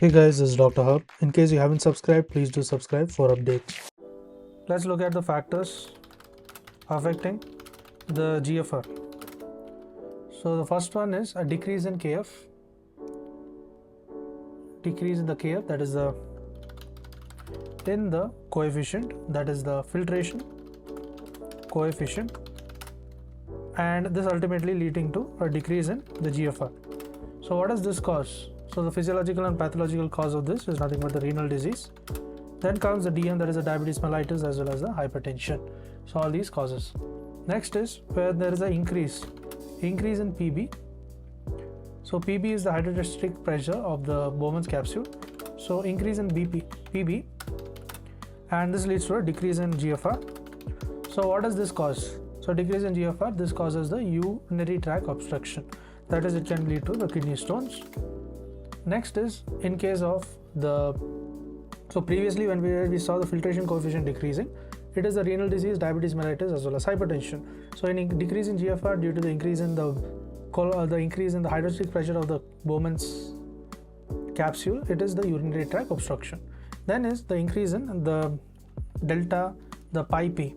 Hey guys, this is Dr. Hub. In case you haven't subscribed, please do subscribe for updates. Let's look at the factors affecting the GFR. So the first one is a decrease in KF. Decrease in the KF, that is in the coefficient, that is the filtration coefficient, and this ultimately leading to a decrease in the GFR. So what does this cause? So the physiological and pathological cause of this is nothing but the renal disease. Then comes the DM, that is the diabetes mellitus, as well as the hypertension. So all these causes. Next is where there is an increase in PB. So PB is the hydrostatic pressure of the Bowman's capsule. So increase in PB, and this leads to a decrease in GFR. So what does this cause? So decrease in GFR, this causes the urinary tract obstruction. That is, it can lead to the kidney stones. Next is in case of the, so previously when we saw the filtration coefficient decreasing, it is the renal disease, diabetes mellitus, as well as hypertension. So any decrease in GFR due to the increase in the hydrostatic pressure of the Bowman's capsule, it is the urinary tract obstruction. Then is the increase in the delta, the pi p.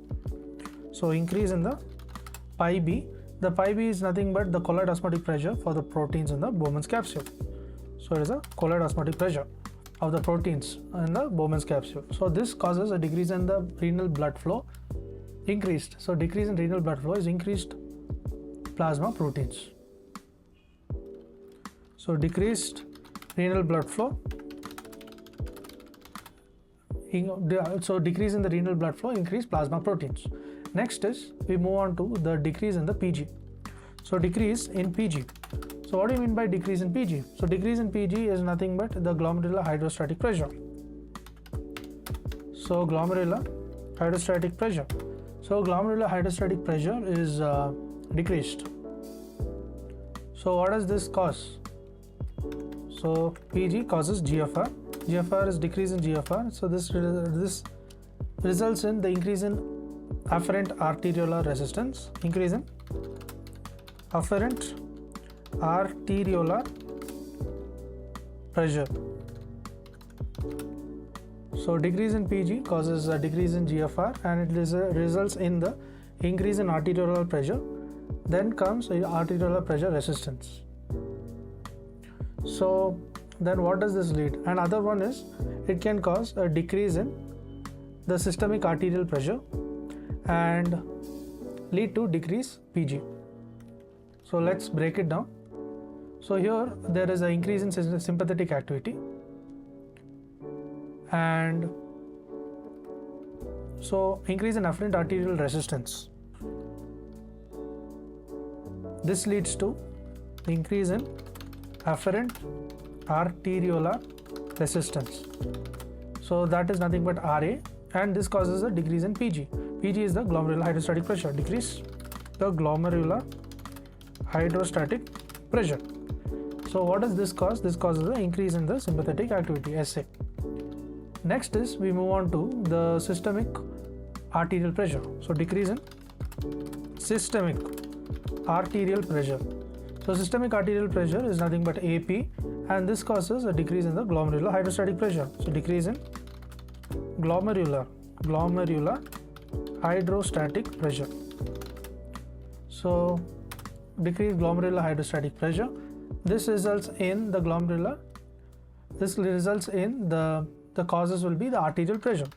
So increase in the pi b. The pi b is nothing but the colloid osmotic pressure for the proteins in the Bowman's capsule. So it is a colloid osmotic pressure of the proteins in the Bowman's capsule. So this causes a decrease in the renal blood flow, increased. So decrease in renal blood flow is increased plasma proteins. So decreased renal blood flow. So decrease in the renal blood flow, increased plasma proteins. Next is we move on to the decrease in the PG. So decrease in PG. So what do you mean by decrease in PG? So decrease in PG is nothing but the glomerular hydrostatic pressure. So glomerular hydrostatic pressure. So glomerular hydrostatic pressure is decreased. So what does this cause? So PG causes GFR. GFR is decrease in GFR. So this results in the increase in afferent arteriolar resistance. Increase in afferent arteriolar pressure. So decrease in PG causes a decrease in GFR, and it results in the increase in arteriolar pressure. Then comes arteriolar pressure resistance. So then what does this lead? Another one is it can cause a decrease in the systemic arterial pressure and lead to decrease PG. So let's break it down. So here there is an increase in sympathetic activity, and so increase in afferent arterial resistance. This leads to the increase in afferent arteriolar resistance. So that is nothing but RA, and this causes a decrease in PG. PG is the glomerular hydrostatic pressure. Decrease the glomerular hydrostatic pressure. So what does this cause? This causes an increase in the sympathetic activity, SA. Next is we move on to the systemic arterial pressure. So decrease in systemic arterial pressure. So systemic arterial pressure is nothing but AP, and this causes a decrease in the glomerular hydrostatic pressure. So decrease in glomerular hydrostatic pressure. So decrease glomerular hydrostatic pressure. This results in the the causes will be the arterial pressure.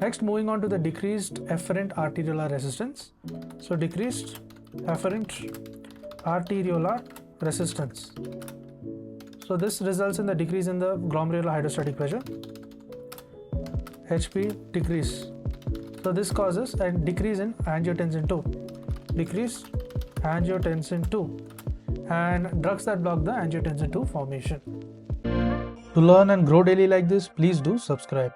Next, moving on to the decreased afferent arteriolar resistance. So decreased afferent arteriolar resistance. So this results in the decrease in the glomerular hydrostatic pressure. HP decrease. So this causes a decrease in angiotensin 2. Decrease angiotensin 2. And drugs that block the angiotensin 2 formation. To learn and grow daily like this, please do subscribe.